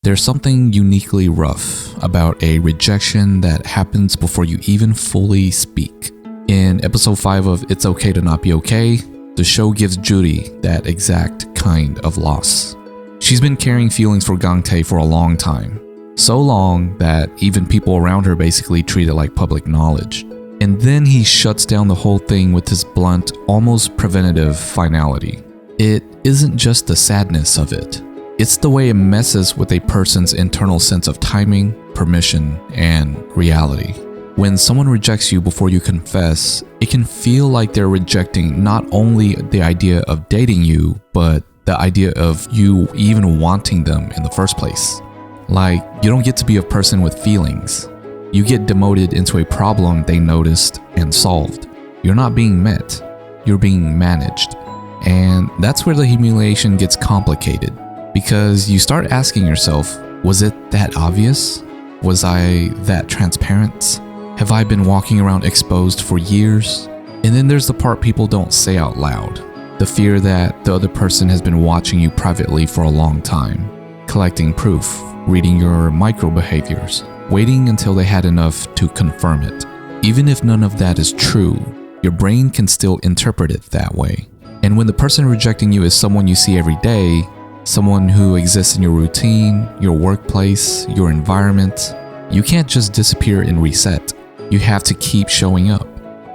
There's something uniquely rough about a rejection that happens before you even fully speak. In episode 5 of It's Okay to Not Be Okay, the show gives Judy that exact kind of loss. She's been carrying feelings for Gangtae for a long time. So long that even people around her basically treat it like public knowledge. And then he shuts down the whole thing with his blunt, almost preventative finality. It isn't just the sadness of it. It's the way it messes with a person's internal sense of timing, permission, and reality. When someone rejects you before you confess, it can feel like they're rejecting not only the idea of dating you, but the idea of you even wanting them in the first place. Like, you don't get to be a person with feelings. You get demoted into a problem they noticed and solved. You're not being met, you're being managed. And that's where the humiliation gets complicated. Because you start asking yourself, was it that obvious? Was I that transparent? Have I been walking around exposed for years? And then there's the part people don't say out loud. The fear that the other person has been watching you privately for a long time, collecting proof, reading your micro behaviors, waiting until they had enough to confirm it. Even if none of that is true, your brain can still interpret it that way. And when the person rejecting you is someone you see every day, someone who exists in your routine, your workplace, your environment, you can't just disappear and reset. You have to keep showing up.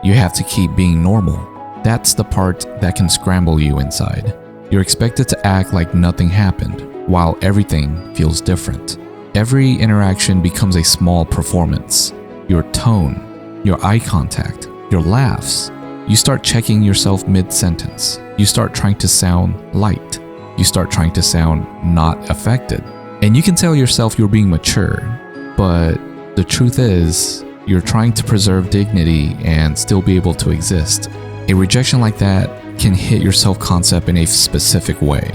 You have to keep being normal. That's the part that can scramble you inside. You're expected to act like nothing happened, while everything feels different. Every interaction becomes a small performance. Your tone, your eye contact, your laughs. You start checking yourself mid-sentence. You start trying to sound light. You start trying to sound not affected. And you can tell yourself you're being mature, but the truth is, you're trying to preserve dignity and still be able to exist. A rejection like that can hit your self-concept in a specific way.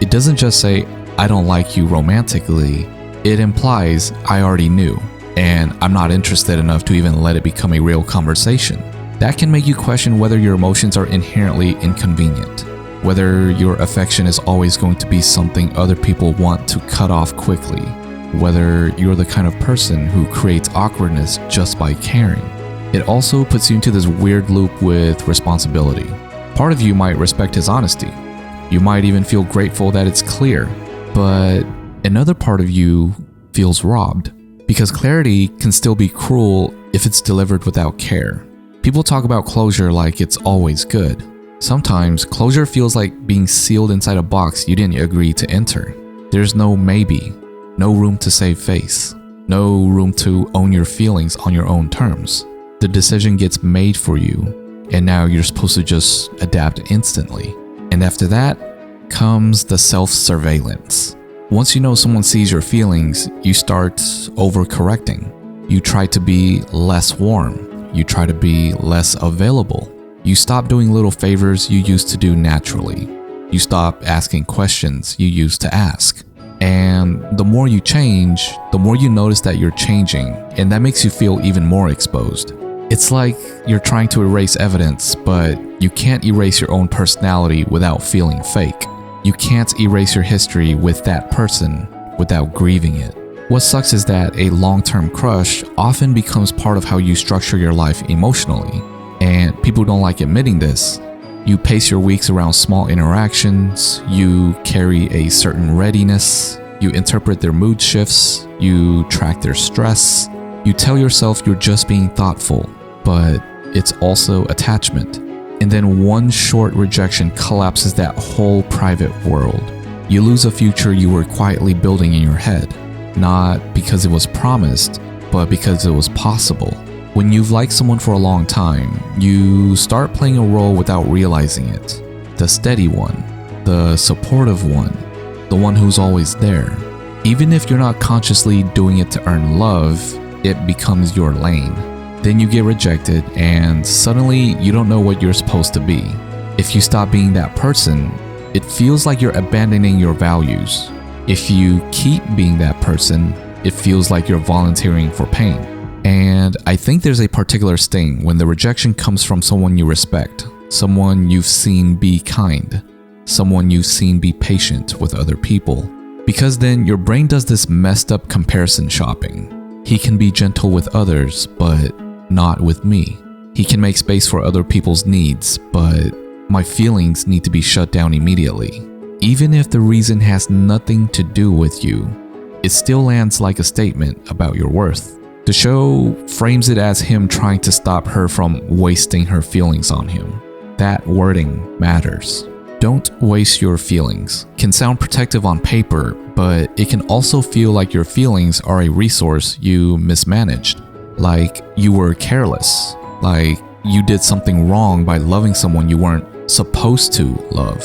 It doesn't just say, I don't like you romantically. It implies, I already knew, and I'm not interested enough to even let it become a real conversation. That can make you question whether your emotions are inherently inconvenient. Whether your affection is always going to be something other people want to cut off quickly. Whether you're the kind of person who creates awkwardness just by caring. It also puts you into this weird loop with responsibility. Part of you might respect his honesty. You might even feel grateful that it's clear. But another part of you feels robbed. Because clarity can still be cruel if it's delivered without care. People talk about closure like it's always good. Sometimes, closure feels like being sealed inside a box you didn't agree to enter. There's no maybe, no room to save face, no room to own your feelings on your own terms. The decision gets made for you, and now you're supposed to just adapt instantly. And after that comes the self-surveillance. Once you know someone sees your feelings, you start overcorrecting. You try to be less warm. You try to be less available. You stop doing little favors you used to do naturally. You stop asking questions you used to ask. And the more you change, the more you notice that you're changing, and that makes you feel even more exposed. It's like you're trying to erase evidence, but you can't erase your own personality without feeling fake. You can't erase your history with that person without grieving it. What sucks is that a long-term crush often becomes part of how you structure your life emotionally. And people don't like admitting this. You pace your weeks around small interactions, you carry a certain readiness, you interpret their mood shifts, you track their stress, you tell yourself you're just being thoughtful, but it's also attachment. And then one short rejection collapses that whole private world. You lose a future you were quietly building in your head, not because it was promised, but because it was possible. When you've liked someone for a long time, you start playing a role without realizing it. The steady one, the supportive one, the one who's always there. Even if you're not consciously doing it to earn love, it becomes your lane. Then you get rejected and suddenly you don't know what you're supposed to be. If you stop being that person, it feels like you're abandoning your values. If you keep being that person, it feels like you're volunteering for pain. And I think there's a particular sting when the rejection comes from someone you respect, someone you've seen be kind, someone you've seen be patient with other people. Because then your brain does this messed up comparison shopping. He can be gentle with others, but not with me. He can make space for other people's needs, but my feelings need to be shut down immediately. Even if the reason has nothing to do with you, it still lands like a statement about your worth. The show frames it as him trying to stop her from wasting her feelings on him. That wording matters. Don't waste your feelings can sound protective on paper, but it can also feel like your feelings are a resource you mismanaged. Like you were careless. Like you did something wrong by loving someone you weren't supposed to love.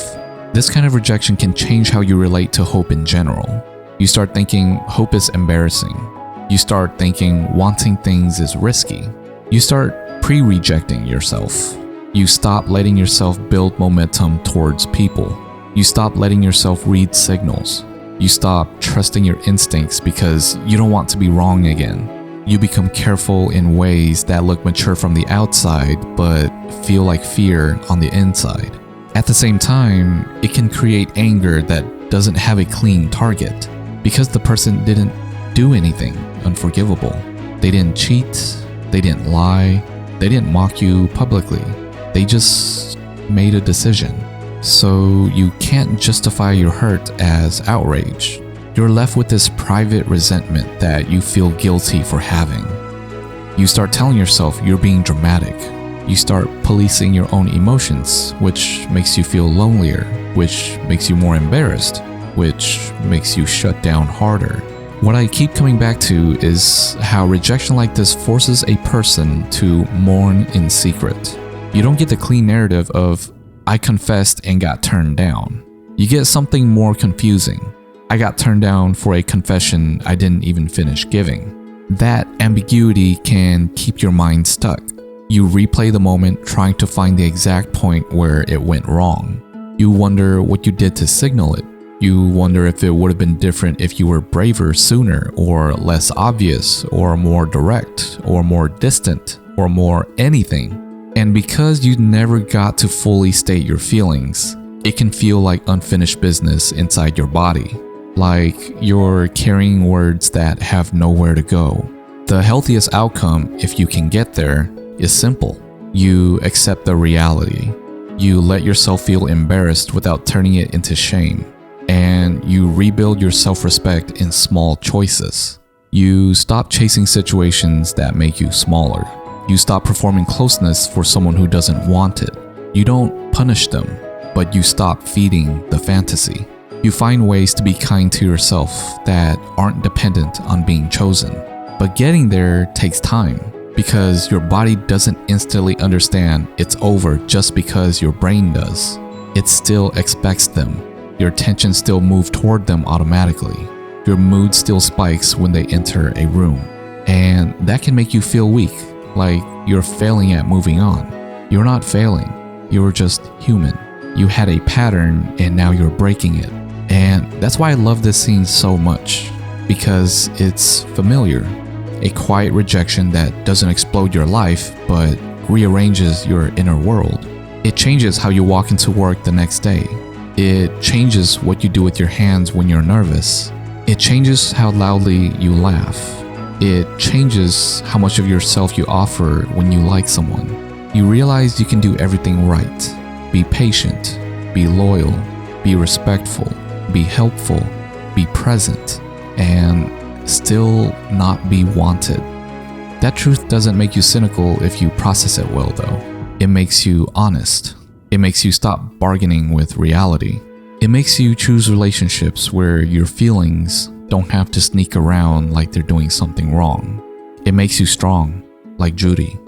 This kind of rejection can change how you relate to hope in general. You start thinking hope is embarrassing. You start thinking wanting things is risky. You start pre-rejecting yourself. You stop letting yourself build momentum towards people. You stop letting yourself read signals. You stop trusting your instincts because you don't want to be wrong again. You become careful in ways that look mature from the outside but feel like fear on the inside. At the same time, it can create anger that doesn't have a clean target because the person didn't do anything unforgivable. They didn't cheat, they didn't lie, they didn't mock you publicly. They just made a decision. So you can't justify your hurt as outrage. You're left with this private resentment that you feel guilty for having. You start telling yourself you're being dramatic. You start policing your own emotions, which makes you feel lonelier, which makes you more embarrassed, which makes you shut down harder. What I keep coming back to is how rejection like this forces a person to mourn in secret. You don't get the clean narrative of, I confessed and got turned down. You get something more confusing. I got turned down for a confession I didn't even finish giving. That ambiguity can keep your mind stuck. You replay the moment trying to find the exact point where it went wrong. You wonder what you did to signal it. You wonder if it would have been different if you were braver sooner, or less obvious, or more direct, or more distant, or more anything. And because you never got to fully state your feelings, it can feel like unfinished business inside your body. Like you're carrying words that have nowhere to go. The healthiest outcome, if you can get there, is simple. You accept the reality. You let yourself feel embarrassed without turning it into shame. And you rebuild your self-respect in small choices. You stop chasing situations that make you smaller. You stop performing closeness for someone who doesn't want it. You don't punish them, but you stop feeding the fantasy. You find ways to be kind to yourself that aren't dependent on being chosen. But getting there takes time because your body doesn't instantly understand it's over just because your brain does. It still expects them. Your attention still moves toward them automatically. Your mood still spikes when they enter a room. And that can make you feel weak. Like you're failing at moving on. You're not failing. You're just human. You had a pattern and now you're breaking it. And that's why I love this scene so much. Because it's familiar. A quiet rejection that doesn't explode your life, but rearranges your inner world. It changes how you walk into work the next day. It changes what you do with your hands when you're nervous. It changes how loudly you laugh. It changes how much of yourself you offer when you like someone. You realize you can do everything right. Be patient, be loyal, be respectful, be helpful, be present, and still not be wanted. That truth doesn't make you cynical if you process it well though. It makes you honest. It makes you stop bargaining with reality. It makes you choose relationships where your feelings don't have to sneak around like they're doing something wrong. It makes you strong, like Judy.